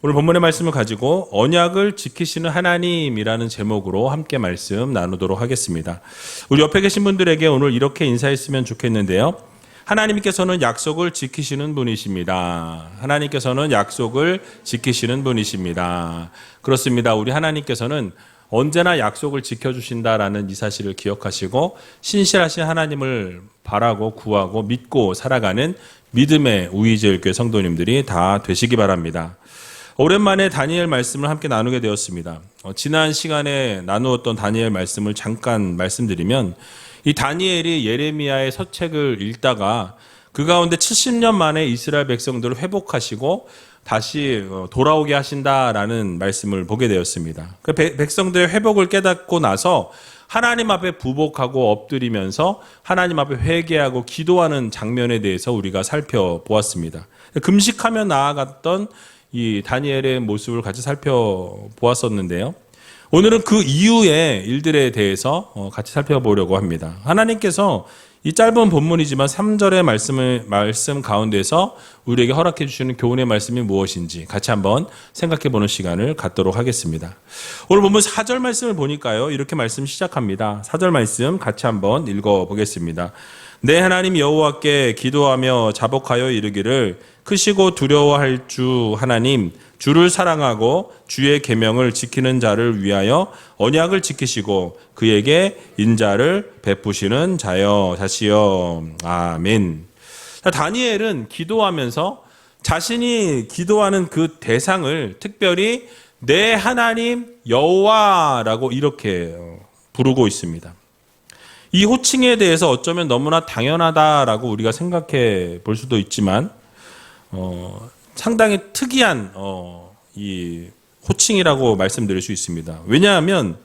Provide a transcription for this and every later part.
오늘 본문의 말씀을 가지고 언약을 지키시는 하나님이라는 제목으로 함께 말씀 나누도록 하겠습니다. 우리 옆에 계신 분들에게 오늘 이렇게 인사했으면 좋겠는데요. 하나님께서는 약속을 지키시는 분이십니다. 하나님께서는 약속을 지키시는 분이십니다. 그렇습니다. 우리 하나님께서는 언제나 약속을 지켜주신다라는 이 사실을 기억하시고 신실하신 하나님을 바라고 구하고 믿고 살아가는 믿음의 우이제일교회 성도님들이 다 되시기 바랍니다. 오랜만에 다니엘 말씀을 함께 나누게 되었습니다. 지난 시간에 나누었던 다니엘 말씀을 잠깐 말씀드리면 이 다니엘이 예레미야의 서책을 읽다가 그 가운데 70년 만에 이스라엘 백성들을 회복하시고 다시 돌아오게 하신다라는 말씀을 보게 되었습니다. 그 백성들의 회복을 깨닫고 나서 하나님 앞에 부복하고 엎드리면서 하나님 앞에 회개하고 기도하는 장면에 대해서 우리가 살펴보았습니다. 금식하며 나아갔던 이 다니엘의 모습을 같이 살펴보았었는데요. 오늘은 그 이후의 일들에 대해서 같이 살펴보려고 합니다. 하나님께서 이 짧은 본문이지만 3절의 말씀 가운데서 우리에게 허락해 주시는 교훈의 말씀이 무엇인지 같이 한번 생각해 보는 시간을 갖도록 하겠습니다. 오늘 본문 4절 말씀을 보니까요. 이렇게 말씀 시작합니다. 4절 말씀 같이 한번 읽어 보겠습니다. 내 하나님 여호와께 기도하며 자복하여 이르기를 크시고 두려워할 주 하나님 주를 사랑하고 주의 계명을 지키는 자를 위하여 언약을 지키시고 그에게 인자를 베푸시는 자시여. 아멘. 다니엘은 기도하면서 자신이 기도하는 그 대상을 특별히 내 하나님 여호와라고 이렇게 부르고 있습니다. 이 호칭에 대해서 어쩌면 너무나 당연하다라고 우리가 생각해 볼 수도 있지만 상당히 특이한 이 호칭이라고 말씀드릴 수 있습니다. 왜냐하면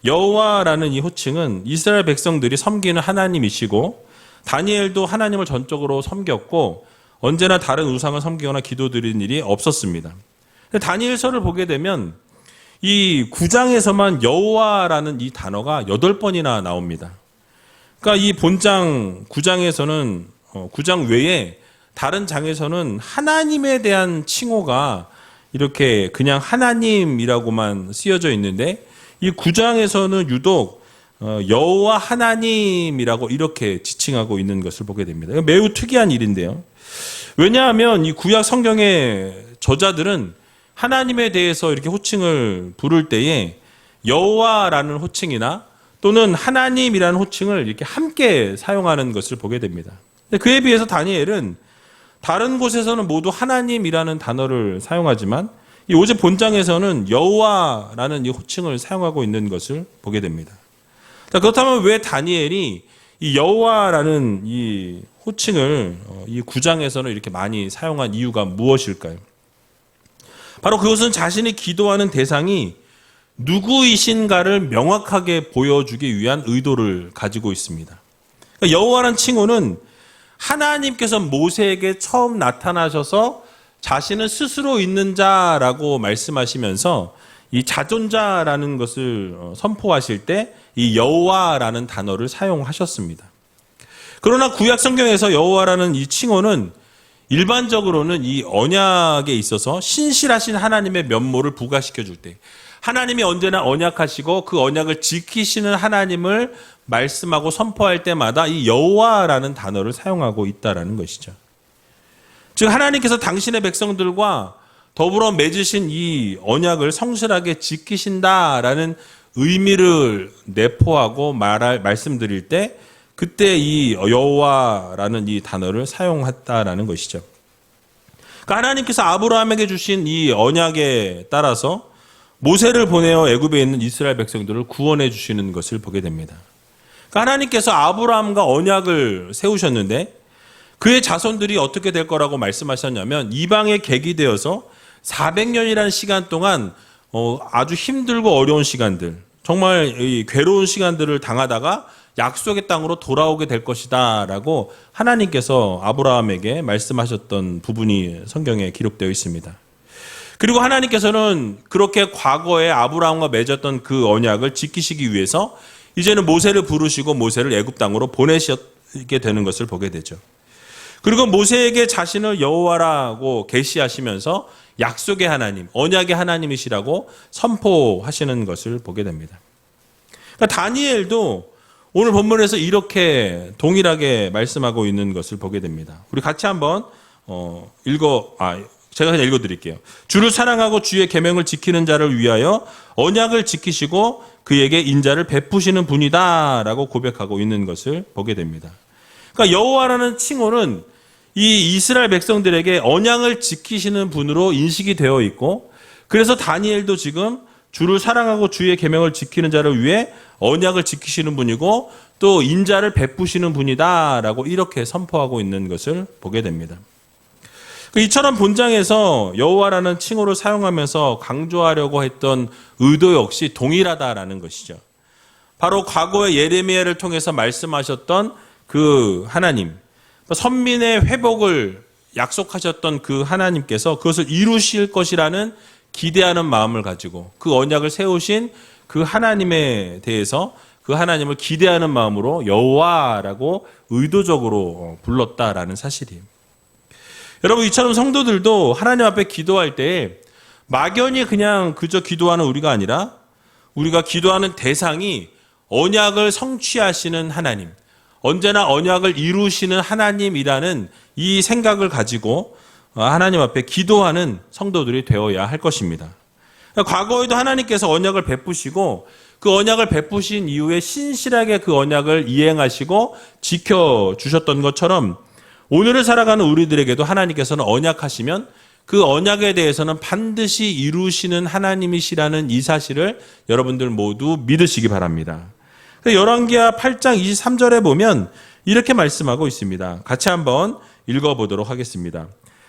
여호와라는 이 호칭은 이스라엘 백성들이 섬기는 하나님이시고 다니엘도 하나님을 전적으로 섬겼고 언제나 다른 우상을 섬기거나 기도드리는 일이 없었습니다. 다니엘서를 보게 되면 이 9장에서만 여호와라는 이 단어가 8번이나 나옵니다. 그러니까 이 본장 9장에서는 9장 외에 다른 장에서는 하나님에 대한 칭호가 이렇게 그냥 하나님이라고만 쓰여져 있는데 이 9장에서는 유독 여호와 하나님이라고 이렇게 지칭하고 있는 것을 보게 됩니다. 매우 특이한 일인데요. 왜냐하면 이 구약 성경의 저자들은 하나님에 대해서 이렇게 호칭을 부를 때에 여호와라는 호칭이나 또는 하나님이라는 호칭을 이렇게 함께 사용하는 것을 보게 됩니다. 그에 비해서 다니엘은 다른 곳에서는 모두 하나님이라는 단어를 사용하지만 이 5절 본장에서는 여호와라는 이 호칭을 사용하고 있는 것을 보게 됩니다. 그렇다면 왜 다니엘이 이 여호와라는 이 호칭을 이 9장에서는 이렇게 많이 사용한 이유가 무엇일까요? 바로 그것은 자신이 기도하는 대상이 누구이신가를 명확하게 보여주기 위한 의도를 가지고 있습니다. 그러니까 여호와라는 칭호는 하나님께서 모세에게 처음 나타나셔서 자신은 스스로 있는 자라고 말씀하시면서 이 자존자라는 것을 선포하실 때 이 여호와라는 단어를 사용하셨습니다. 그러나 구약 성경에서 여호와라는 이 칭호는 일반적으로는 이 언약에 있어서 신실하신 하나님의 면모를 부각시켜 줄 때 하나님이 언제나 언약하시고 그 언약을 지키시는 하나님을 말씀하고 선포할 때마다 이 여호와라는 단어를 사용하고 있다라는 것이죠. 즉 하나님께서 당신의 백성들과 더불어 맺으신 이 언약을 성실하게 지키신다라는 의미를 내포하고 말씀드릴 때 그때 이 여호와라는 이 단어를 사용했다라는 것이죠. 그러니까 하나님께서 아브라함에게 주신 이 언약에 따라서 모세를 보내어 애굽에 있는 이스라엘 백성들을 구원해 주시는 것을 보게 됩니다. 그러니까 하나님께서 아브라함과 언약을 세우셨는데 그의 자손들이 어떻게 될 거라고 말씀하셨냐면 이방에 객이 되어서 400년이라는 시간 동안 아주 힘들고 어려운 시간들, 정말 괴로운 시간들을 당하다가 약속의 땅으로 돌아오게 될 것이다 라고 하나님께서 아브라함에게 말씀하셨던 부분이 성경에 기록되어 있습니다. 그리고 하나님께서는 그렇게 과거에 아브라함과 맺었던 그 언약을 지키시기 위해서 이제는 모세를 부르시고 모세를 애굽 땅으로 보내시게 되는 것을 보게 되죠. 그리고 모세에게 자신을 여호와라고 계시하시면서 약속의 하나님, 언약의 하나님이시라고 선포하시는 것을 보게 됩니다. 그러니까 다니엘도 오늘 본문에서 이렇게 동일하게 말씀하고 있는 것을 보게 됩니다. 우리 같이 한번 제가 그냥 읽어드릴게요. 주를 사랑하고 주의 계명을 지키는 자를 위하여 언약을 지키시고 그에게 인자를 베푸시는 분이다라고 고백하고 있는 것을 보게 됩니다. 그러니까 여호와라는 칭호는 이 이스라엘 백성들에게 언약을 지키시는 분으로 인식이 되어 있고, 그래서 다니엘도 지금 주를 사랑하고 주의 계명을 지키는 자를 위해 언약을 지키시는 분이고 또 인자를 베푸시는 분이다라고 이렇게 선포하고 있는 것을 보게 됩니다. 이처럼 본장에서 여호와라는 칭호를 사용하면서 강조하려고 했던 의도 역시 동일하다라는 것이죠. 바로 과거에 예레미야를 통해서 말씀하셨던 그 하나님, 선민의 회복을 약속하셨던 그 하나님께서 그것을 이루실 것이라는 기대하는 마음을 가지고 그 언약을 세우신 그 하나님에 대해서 그 하나님을 기대하는 마음으로 여호와라고 의도적으로 불렀다라는 사실이에요. 여러분, 이처럼 성도들도 하나님 앞에 기도할 때 막연히 그냥 그저 기도하는 우리가 아니라 우리가 기도하는 대상이 언약을 성취하시는 하나님, 언제나 언약을 이루시는 하나님이라는 이 생각을 가지고 하나님 앞에 기도하는 성도들이 되어야 할 것입니다. 과거에도 하나님께서 언약을 베푸시고 그 언약을 베푸신 이후에 신실하게 그 언약을 이행하시고 지켜주셨던 것처럼 오늘을 살아가는 우리들에게도 하나님께서는 언약하시면 그 언약에 대해서는 반드시 이루시는 하나님이시라는 이 사실을 여러분들 모두 믿으시기 바랍니다. 열왕기하 8장 23절에 보면 이렇게 말씀하고 있습니다. 같이 한번 읽어보도록 하겠습니다.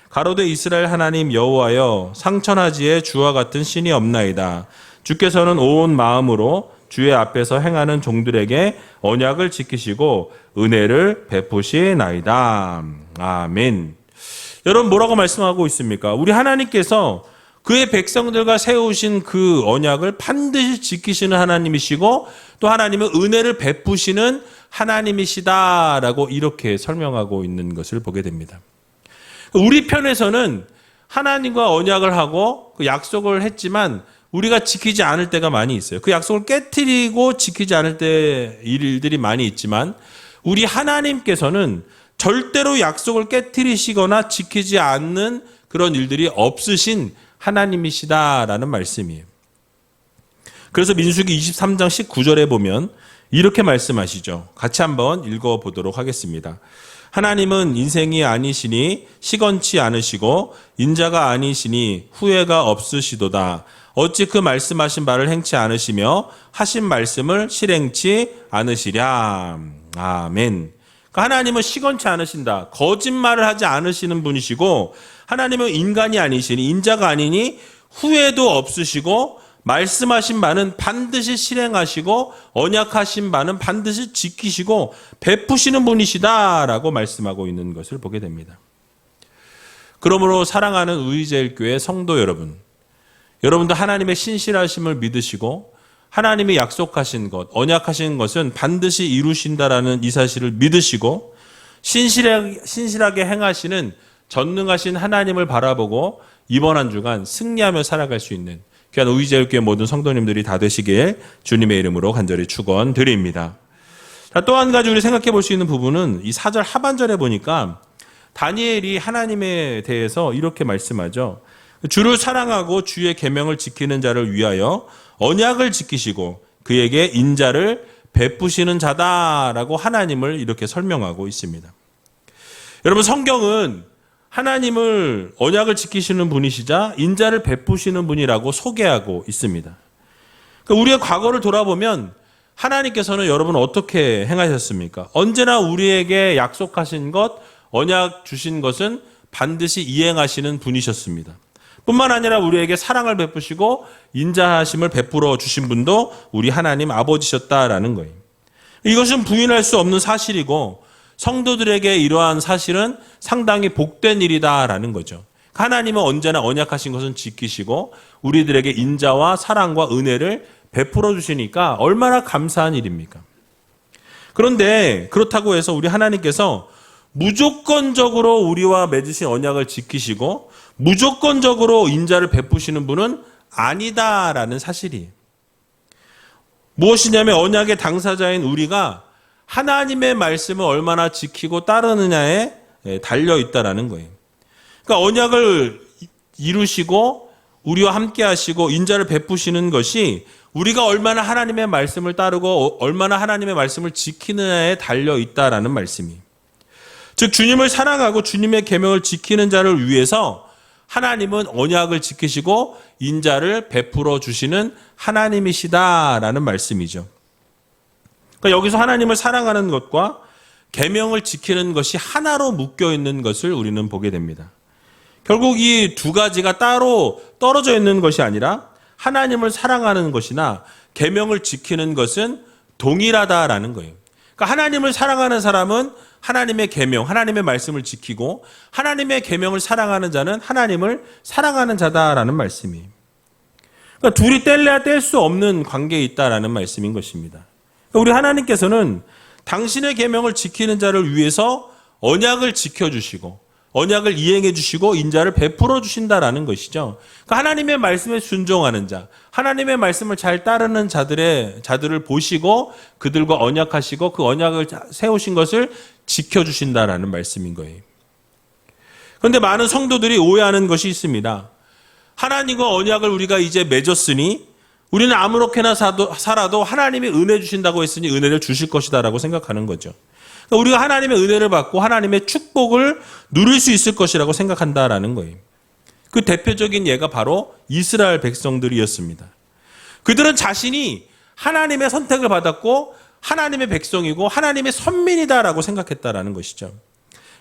가로되 이스라엘 하나님 여호와여, 상천하지에 주와 같은 신이 없나이다. 주께서는 온 마음으로 주의 앞에서 행하는 종들에게 언약을 지키시고 은혜를 베푸시나이다. 아멘. 여러분, 뭐라고 말씀하고 있습니까? 우리 하나님께서 그의 백성들과 세우신 그 언약을 반드시 지키시는 하나님이시고 또 하나님은 은혜를 베푸시는 하나님이시다라고 이렇게 설명하고 있는 것을 보게 됩니다. 우리 편에서는 하나님과 언약을 하고 그 약속을 했지만 우리가 지키지 않을 때가 많이 있어요. 그 약속을 깨트리고 지키지 않을 때 일들이 많이 있지만 우리 하나님께서는 절대로 약속을 깨트리시거나 지키지 않는 그런 일들이 없으신 하나님이시다라는 말씀이에요. 그래서 민수기 23장 19절에 보면 이렇게 말씀하시죠. 같이 한번 읽어보도록 하겠습니다. 하나님은 인생이 아니시니 시건치 않으시고 인자가 아니시니 후회가 없으시도다. 어찌 그 말씀하신 바를 행치 않으시며 하신 말씀을 실행치 않으시랴. 아멘. 하나님은 시건치 않으신다. 거짓말을 하지 않으시는 분이시고 하나님은 인간이 아니시니 인자가 아니니 후회도 없으시고 말씀하신 바는 반드시 실행하시고 언약하신 바는 반드시 지키시고 베푸시는 분이시다라고 말씀하고 있는 것을 보게 됩니다. 그러므로 사랑하는 의제일교회 성도 여러분, 여러분도 하나님의 신실하심을 믿으시고 하나님이 약속하신 것, 언약하신 것은 반드시 이루신다라는 이 사실을 믿으시고 신실하게 행하시는 전능하신 하나님을 바라보고 이번 한 주간 승리하며 살아갈 수 있는 귀한 의제일교회 모든 성도님들이 다 되시길 주님의 이름으로 간절히 축원드립니다. 또 한 가지 우리 생각해 볼 수 있는 부분은 이 4절 하반절에 보니까 다니엘이 하나님에 대해서 이렇게 말씀하죠. 주를 사랑하고 주의 계명을 지키는 자를 위하여 언약을 지키시고 그에게 인자를 베푸시는 자다라고 하나님을 이렇게 설명하고 있습니다. 여러분, 성경은 하나님을 언약을 지키시는 분이시자 인자를 베푸시는 분이라고 소개하고 있습니다. 그러니까 우리의 과거를 돌아보면 하나님께서는 여러분 어떻게 행하셨습니까? 언제나 우리에게 약속하신 것, 언약 주신 것은 반드시 이행하시는 분이셨습니다. 뿐만 아니라 우리에게 사랑을 베푸시고 인자하심을 베풀어 주신 분도 우리 하나님 아버지셨다라는 거예요. 이것은 부인할 수 없는 사실이고 성도들에게 이러한 사실은 상당히 복된 일이다라는 거죠. 하나님은 언제나 언약하신 것은 지키시고 우리들에게 인자와 사랑과 은혜를 베풀어 주시니까 얼마나 감사한 일입니까? 그런데 그렇다고 해서 우리 하나님께서 무조건적으로 우리와 맺으신 언약을 지키시고 무조건적으로 인자를 베푸시는 분은 아니다라는 사실이에요. 무엇이냐면 언약의 당사자인 우리가 하나님의 말씀을 얼마나 지키고 따르느냐에 달려 있다라는 거예요. 그러니까 언약을 이루시고 우리와 함께 하시고 인자를 베푸시는 것이 우리가 얼마나 하나님의 말씀을 따르고 얼마나 하나님의 말씀을 지키느냐에 달려 있다라는 말씀이에요. 즉 주님을 사랑하고 주님의 계명을 지키는 자를 위해서 하나님은 언약을 지키시고 인자를 베풀어 주시는 하나님이시다라는 말씀이죠. 그러니까 여기서 하나님을 사랑하는 것과 계명을 지키는 것이 하나로 묶여 있는 것을 우리는 보게 됩니다. 결국 이 두 가지가 따로 떨어져 있는 것이 아니라 하나님을 사랑하는 것이나 계명을 지키는 것은 동일하다라는 거예요. 그러니까 하나님을 사랑하는 사람은 하나님의 계명, 하나님의 말씀을 지키고 하나님의 계명을 사랑하는 자는 하나님을 사랑하는 자다라는 말씀이에요. 그러니까 둘이 뗄래야 뗄 수 없는 관계에 있다라는 말씀인 것입니다. 그러니까 우리 하나님께서는 당신의 계명을 지키는 자를 위해서 언약을 지켜주시고 언약을 이행해 주시고 인자를 베풀어 주신다라는 것이죠. 그러니까 하나님의 말씀에 순종하는 자, 하나님의 말씀을 잘 따르는 자들을 보시고 그들과 언약하시고 그 언약을 세우신 것을 지켜주신다라는 말씀인 거예요. 그런데 많은 성도들이 오해하는 것이 있습니다. 하나님과 언약을 우리가 이제 맺었으니 우리는 아무렇게나 살아도 하나님이 은혜 주신다고 했으니 은혜를 주실 것이다라고 생각하는 거죠. 그러니까 우리가 하나님의 은혜를 받고 하나님의 축복을 누릴 수 있을 것이라고 생각한다라는 거예요. 그 대표적인 예가 바로 이스라엘 백성들이었습니다. 그들은 자신이 하나님의 선택을 받았고 하나님의 백성이고 하나님의 선민이다라고 생각했다라는 것이죠.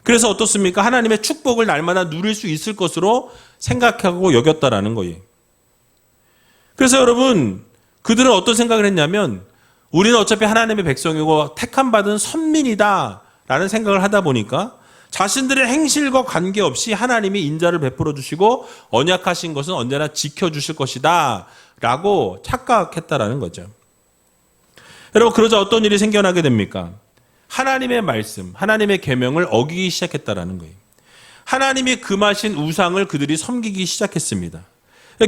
그래서 어떻습니까? 하나님의 축복을 날마다 누릴 수 있을 것으로 생각하고 여겼다라는 거예요. 그래서 여러분, 그들은 어떤 생각을 했냐면 우리는 어차피 하나님의 백성이고 택함받은 선민이다 라는 생각을 하다 보니까 자신들의 행실과 관계없이 하나님이 인자를 베풀어 주시고 언약하신 것은 언제나 지켜주실 것이다 라고 착각했다라는 거죠. 여러분, 그러자 어떤 일이 생겨나게 됩니까? 하나님의 말씀, 하나님의 계명을 어기기 시작했다라는 거예요. 하나님이 금하신 우상을 그들이 섬기기 시작했습니다.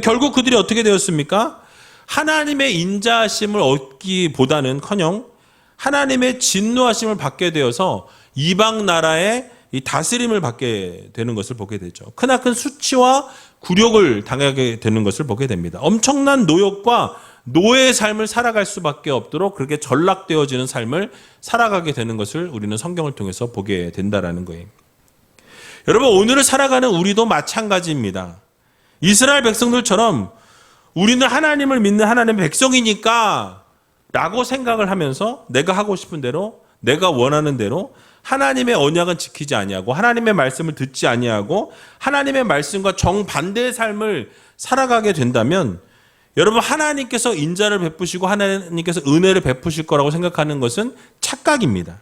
결국 그들이 어떻게 되었습니까? 하나님의 인자하심을 얻기보다는커녕 하나님의 진노하심을 받게 되어서 이방 나라의 이 다스림을 받게 되는 것을 보게 되죠. 크나큰 수치와 굴욕을 당하게 되는 것을 보게 됩니다. 엄청난 노역과 노예의 삶을 살아갈 수밖에 없도록 그렇게 전락되어지는 삶을 살아가게 되는 것을 우리는 성경을 통해서 보게 된다라는 거예요. 여러분, 오늘을 살아가는 우리도 마찬가지입니다. 이스라엘 백성들처럼 우리는 하나님을 믿는 하나님의 백성이니까 라고 생각을 하면서 내가 하고 싶은 대로 내가 원하는 대로 하나님의 언약은 지키지 아니하고 하나님의 말씀을 듣지 아니하고 하나님의 말씀과 정반대의 삶을 살아가게 된다면 여러분, 하나님께서 인자를 베푸시고 하나님께서 은혜를 베푸실 거라고 생각하는 것은 착각입니다.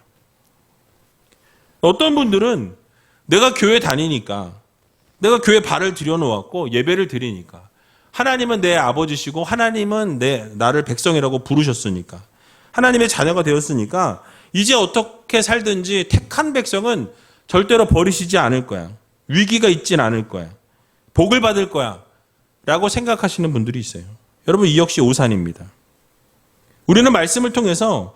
어떤 분들은 내가 교회 다니니까 내가 교회 발을 들여놓았고 예배를 드리니까 하나님은 내 아버지시고 하나님은 나를 백성이라고 부르셨으니까 하나님의 자녀가 되었으니까 이제 어떻게 살든지 택한 백성은 절대로 버리시지 않을 거야. 위기가 있진 않을 거야. 복을 받을 거야. 라고 생각하시는 분들이 있어요. 여러분, 이 역시 오산입니다. 우리는 말씀을 통해서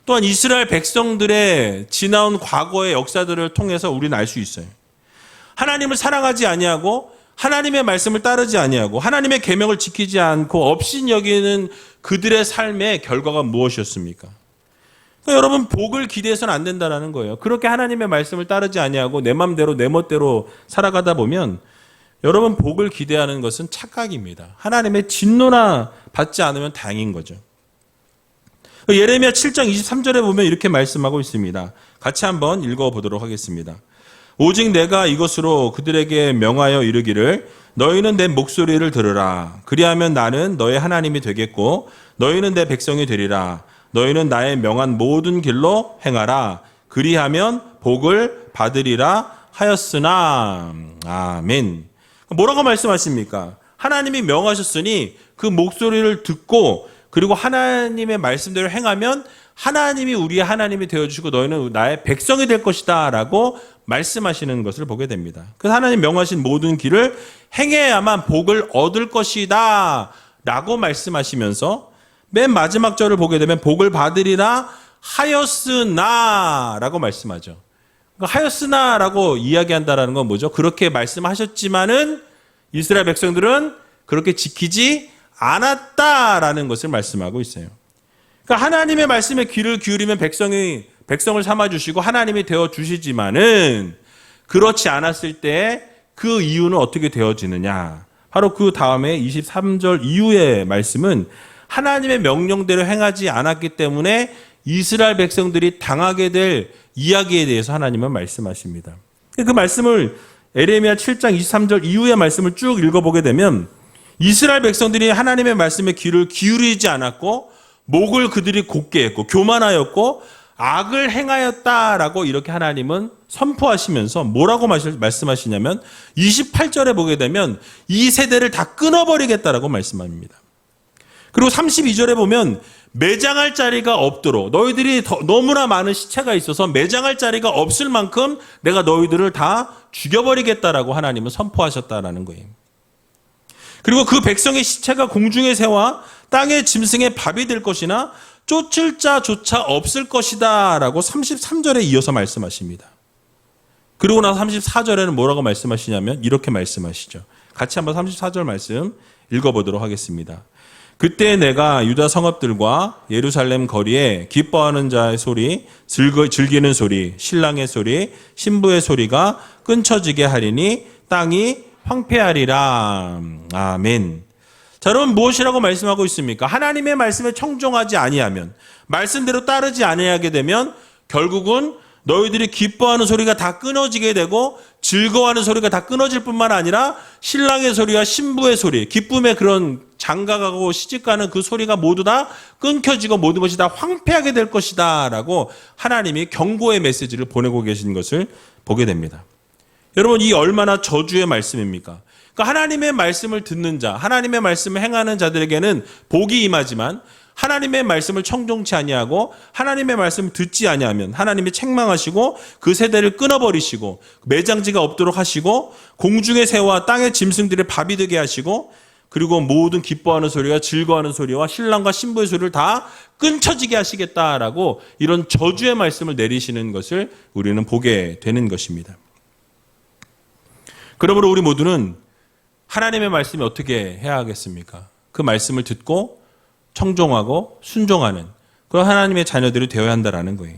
또한 이스라엘 백성들의 지나온 과거의 역사들을 통해서 우리는 알 수 있어요. 하나님을 사랑하지 아니하고 하나님의 말씀을 따르지 아니하고 하나님의 계명을 지키지 않고 업신여기는 그들의 삶의 결과가 무엇이었습니까? 그러니까 여러분, 복을 기대해서는 안 된다는 거예요. 그렇게 하나님의 말씀을 따르지 아니하고 내 맘대로 내 멋대로 살아가다 보면 여러분, 복을 기대하는 것은 착각입니다. 하나님의 진노나 받지 않으면 다행인 거죠. 예레미야 7장 23절에 보면 이렇게 말씀하고 있습니다. 같이 한번 읽어보도록 하겠습니다. 오직 내가 이것으로 그들에게 명하여 이르기를 너희는 내 목소리를 들으라. 그리하면 나는 너의 하나님이 되겠고 너희는 내 백성이 되리라. 너희는 나의 명한 모든 길로 행하라. 그리하면 복을 받으리라 하였으나. 아멘. 뭐라고 말씀하십니까? 하나님이 명하셨으니 그 목소리를 듣고 그리고 하나님의 말씀대로 행하면 하나님이 우리의 하나님이 되어주시고 너희는 나의 백성이 될 것이다 라고 말씀하시는 것을 보게 됩니다. 그래서 하나님 명하신 모든 길을 행해야만 복을 얻을 것이다 라고 말씀하시면서 맨 마지막 절을 보게 되면 복을 받으리라 하였으나 라고 말씀하죠. 하였으나 라고 이야기한다라는 건 뭐죠? 그렇게 말씀하셨지만은 이스라엘 백성들은 그렇게 지키지 않았다라는 것을 말씀하고 있어요. 그러니까 하나님의 말씀에 귀를 기울이면 백성을 삼아주시고 하나님이 되어주시지만은 그렇지 않았을 때 그 이유는 어떻게 되어지느냐. 바로 그 다음에 23절 이후의 말씀은 하나님의 명령대로 행하지 않았기 때문에 이스라엘 백성들이 당하게 될 이야기에 대해서 하나님은 말씀하십니다. 그 말씀을 에레미야 7장 23절 이후의 말씀을 쭉 읽어보게 되면 이스라엘 백성들이 하나님의 말씀에 귀를 기울이지 않았고 목을 그들이 곧게 했고 교만하였고 악을 행하였다라고 이렇게 하나님은 선포하시면서 뭐라고 말씀하시냐면 28절에 보게 되면 이 세대를 다 끊어버리겠다라고 말씀합니다. 그리고 32절에 보면 매장할 자리가 없도록 너희들이 너무나 많은 시체가 있어서 매장할 자리가 없을 만큼 내가 너희들을 다 죽여버리겠다라고 하나님은 선포하셨다라는 거예요. 그리고 그 백성의 시체가 공중의 새와 땅의 짐승의 밥이 될 것이나 쫓을 자조차 없을 것이다 라고 33절에 이어서 말씀하십니다. 그리고 나서 34절에는 뭐라고 말씀하시냐면 이렇게 말씀하시죠. 같이 한번 34절 말씀 읽어보도록 하겠습니다. 그때 내가 유다 성읍들과 예루살렘 거리에 기뻐하는 자의 소리, 즐기는 소리, 신랑의 소리, 신부의 소리가 끊쳐지게 하리니 땅이 황폐하리라. 아멘. 자, 여러분 무엇이라고 말씀하고 있습니까? 하나님의 말씀에 청종하지 아니하면, 말씀대로 따르지 아니하게 되면 결국은 너희들이 기뻐하는 소리가 다 끊어지게 되고 즐거워하는 소리가 다 끊어질 뿐만 아니라 신랑의 소리와 신부의 소리, 기쁨의 그런 장가가고 시집가는 그 소리가 모두 다 끊겨지고 모든 것이 다 황폐하게 될 것이다 라고 하나님이 경고의 메시지를 보내고 계신 것을 보게 됩니다. 여러분 이 얼마나 저주의 말씀입니까? 그러니까 하나님의 말씀을 듣는 자, 하나님의 말씀을 행하는 자들에게는 복이 임하지만 하나님의 말씀을 청종치 아니하고 하나님의 말씀을 듣지 아니하면 하나님이 책망하시고 그 세대를 끊어버리시고 매장지가 없도록 하시고 공중의 새와 땅의 짐승들의 밥이 되게 하시고 그리고 모든 기뻐하는 소리와 즐거워하는 소리와 신랑과 신부의 소리를 다 끊쳐지게 하시겠다라고 이런 저주의 말씀을 내리시는 것을 우리는 보게 되는 것입니다. 그러므로 우리 모두는 하나님의 말씀이 어떻게 해야 하겠습니까? 그 말씀을 듣고 청종하고 순종하는 그런 하나님의 자녀들이 되어야 한다는 거예요.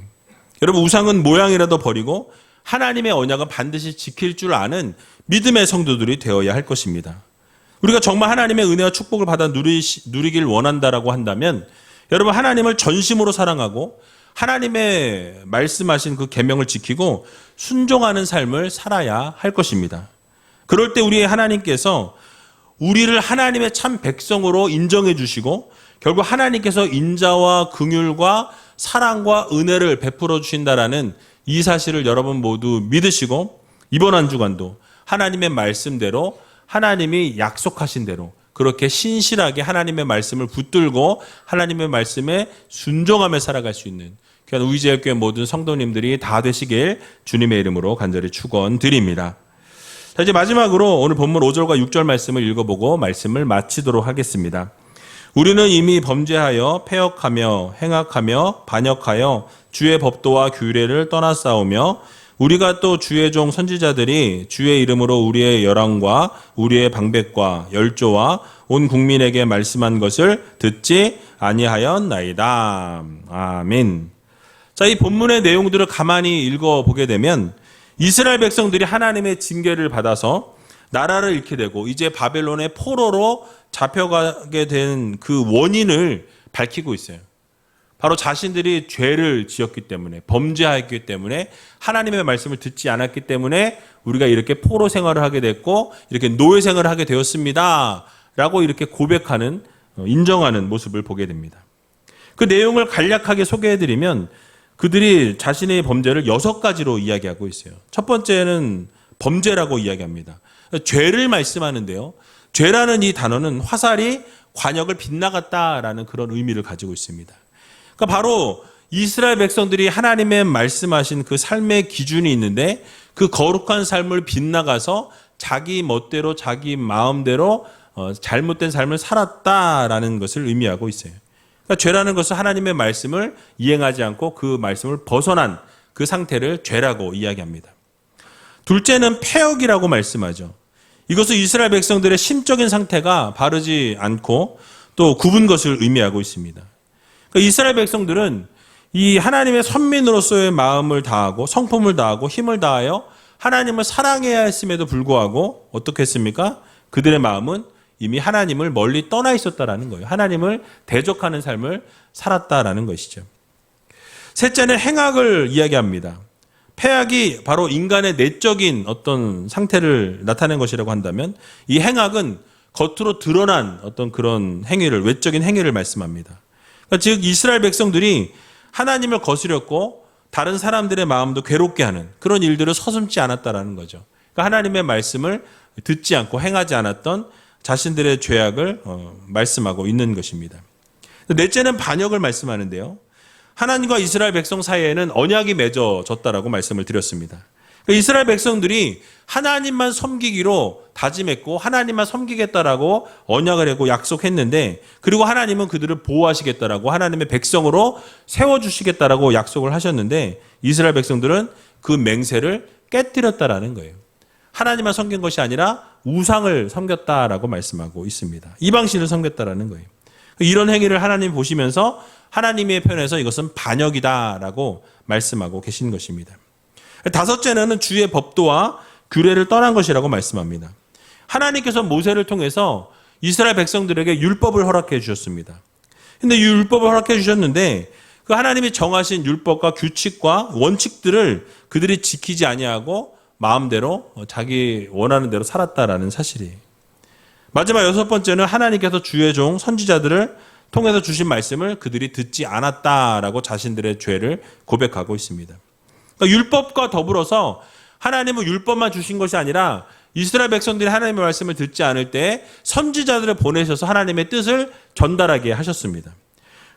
여러분 우상은 모양이라도 버리고 하나님의 언약은 반드시 지킬 줄 아는 믿음의 성도들이 되어야 할 것입니다. 우리가 정말 하나님의 은혜와 축복을 받아 누리길 원한다라고 한다면 여러분 하나님을 전심으로 사랑하고 하나님의 말씀하신 그 계명을 지키고 순종하는 삶을 살아야 할 것입니다. 그럴 때 우리 하나님께서 우리를 하나님의 참 백성으로 인정해 주시고 결국 하나님께서 인자와 긍휼과 사랑과 은혜를 베풀어 주신다라는 이 사실을 여러분 모두 믿으시고 이번 한 주간도 하나님의 말씀대로 하나님이 약속하신 대로 그렇게 신실하게 하나님의 말씀을 붙들고 하나님의 말씀에 순종하며 살아갈 수 있는 귀한 우리제일교회 모든 성도님들이 다 되시길 주님의 이름으로 간절히 축원드립니다. 자, 이제 마지막으로 오늘 본문 5절과 6절 말씀을 읽어보고 말씀을 마치도록 하겠습니다. 우리는 이미 범죄하여 패역하며 행악하며 반역하여 주의 법도와 규례를 떠나싸우며 우리가 또 주의 종 선지자들이 주의 이름으로 우리의 열왕과 우리의 방백과 열조와 온 국민에게 말씀한 것을 듣지 아니하였나이다. 아멘. 자, 이 본문의 내용들을 가만히 읽어보게 되면 이스라엘 백성들이 하나님의 징계를 받아서 나라를 잃게 되고 이제 바벨론의 포로로 잡혀가게 된 그 원인을 밝히고 있어요. 바로 자신들이 죄를 지었기 때문에 범죄하였기 때문에 하나님의 말씀을 듣지 않았기 때문에 우리가 이렇게 포로 생활을 하게 됐고 이렇게 노예 생활을 하게 되었습니다 라고 이렇게 고백하는 인정하는 모습을 보게 됩니다. 그 내용을 간략하게 소개해드리면 그들이 자신의 범죄를 6가지로 이야기하고 있어요. 첫 번째는 범죄라고 이야기합니다. 죄를 말씀하는데요. 죄라는 이 단어는 화살이 관역을 빗나갔다라는 그런 의미를 가지고 있습니다. 그러니까 바로 이스라엘 백성들이 하나님의 말씀하신 그 삶의 기준이 있는데 그 거룩한 삶을 빗나가서 자기 멋대로 자기 마음대로 잘못된 삶을 살았다라는 것을 의미하고 있어요. 그러니까 죄라는 것은 하나님의 말씀을 이행하지 않고 그 말씀을 벗어난 그 상태를 죄라고 이야기합니다. 둘째는 패역이라고 말씀하죠. 이것은 이스라엘 백성들의 심적인 상태가 바르지 않고 또 굽은 것을 의미하고 있습니다. 그러니까 이스라엘 백성들은 이 하나님의 선민으로서의 마음을 다하고 성품을 다하고 힘을 다하여 하나님을 사랑해야 했음에도 불구하고 어떻게 했습니까? 그들의 마음은 이미 하나님을 멀리 떠나 있었다라는 거예요. 하나님을 대적하는 삶을 살았다라는 것이죠. 셋째는 행악을 이야기합니다. 패악이 바로 인간의 내적인 어떤 상태를 나타낸 것이라고 한다면 이 행악은 겉으로 드러난 어떤 그런 행위를, 외적인 행위를 말씀합니다. 그러니까 즉 이스라엘 백성들이 하나님을 거스렸고 다른 사람들의 마음도 괴롭게 하는 그런 일들을 서슴지 않았다라는 거죠. 그러니까 하나님의 말씀을 듣지 않고 행하지 않았던 자신들의 죄악을 말씀하고 있는 것입니다. 넷째는 반역을 말씀하는데요. 하나님과 이스라엘 백성 사이에는 언약이 맺어졌다라고 말씀을 드렸습니다. 그러니까 이스라엘 백성들이 하나님만 섬기기로 다짐했고 하나님만 섬기겠다라고 언약을 하고 약속했는데 그리고 하나님은 그들을 보호하시겠다라고 하나님의 백성으로 세워주시겠다라고 약속을 하셨는데 이스라엘 백성들은 그 맹세를 깨뜨렸다라는 거예요. 하나님만 섬긴 것이 아니라 우상을 섬겼다라고 말씀하고 있습니다. 이방신을 섬겼다라는 거예요. 이런 행위를 하나님 보시면서 하나님의 편에서 이것은 반역이다라고 말씀하고 계신 것입니다. 다섯째는 주의 법도와 규례를 떠난 것이라고 말씀합니다. 하나님께서 모세를 통해서 이스라엘 백성들에게 율법을 허락해 주셨습니다. 근데 이 율법을 허락해 주셨는데 그 하나님이 정하신 율법과 규칙과 원칙들을 그들이 지키지 아니하고 마음대로 자기 원하는 대로 살았다라는 사실이에요. 마지막 여섯 번째는 하나님께서 주의 종 선지자들을 통해서 주신 말씀을 그들이 듣지 않았다라고 자신들의 죄를 고백하고 있습니다. 그러니까 율법과 더불어서 하나님은 율법만 주신 것이 아니라 이스라엘 백성들이 하나님의 말씀을 듣지 않을 때 선지자들을 보내셔서 하나님의 뜻을 전달하게 하셨습니다.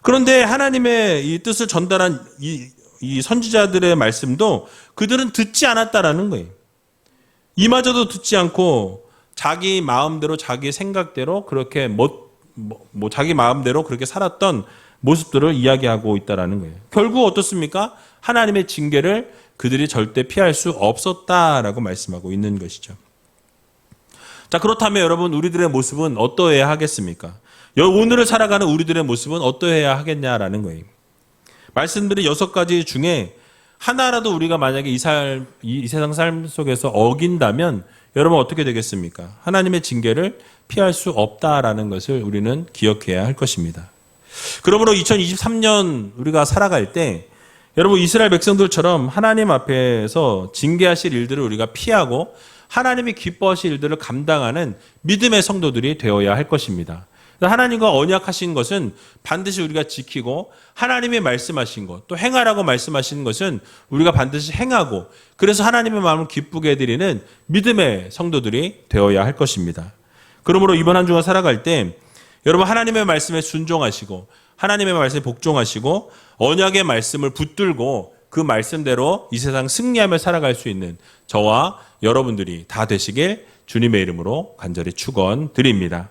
그런데 하나님의 이 뜻을 전달한 이 선지자들의 말씀도 그들은 듣지 않았다라는 거예요. 이마저도 듣지 않고 자기 마음대로 자기 생각대로 그렇게 자기 마음대로 그렇게 살았던 모습들을 이야기하고 있다라는 거예요. 결국 어떻습니까? 하나님의 징계를 그들이 절대 피할 수 없었다라고 말씀하고 있는 것이죠. 자, 그렇다면 여러분 우리들의 모습은 어떠해야 하겠습니까? 오늘을 살아가는 우리들의 모습은 어떠해야 하겠냐라는 거예요. 말씀드린 6가지 중에 하나라도 우리가 만약에 이 세상 삶 속에서 어긴다면 여러분 어떻게 되겠습니까? 하나님의 징계를 피할 수 없다라는 것을 우리는 기억해야 할 것입니다. 그러므로 2023년 우리가 살아갈 때 여러분 이스라엘 백성들처럼 하나님 앞에서 징계하실 일들을 우리가 피하고 하나님이 기뻐하실 일들을 감당하는 믿음의 성도들이 되어야 할 것입니다. 하나님과 언약하신 것은 반드시 우리가 지키고 하나님이 말씀하신 것, 또 행하라고 말씀하신 것은 우리가 반드시 행하고 그래서 하나님의 마음을 기쁘게 해드리는 믿음의 성도들이 되어야 할 것입니다. 그러므로 이번 한 주간 살아갈 때 여러분 하나님의 말씀에 순종하시고 하나님의 말씀에 복종하시고 언약의 말씀을 붙들고 그 말씀대로 이 세상 승리하며 살아갈 수 있는 저와 여러분들이 다 되시길 주님의 이름으로 간절히 축원드립니다.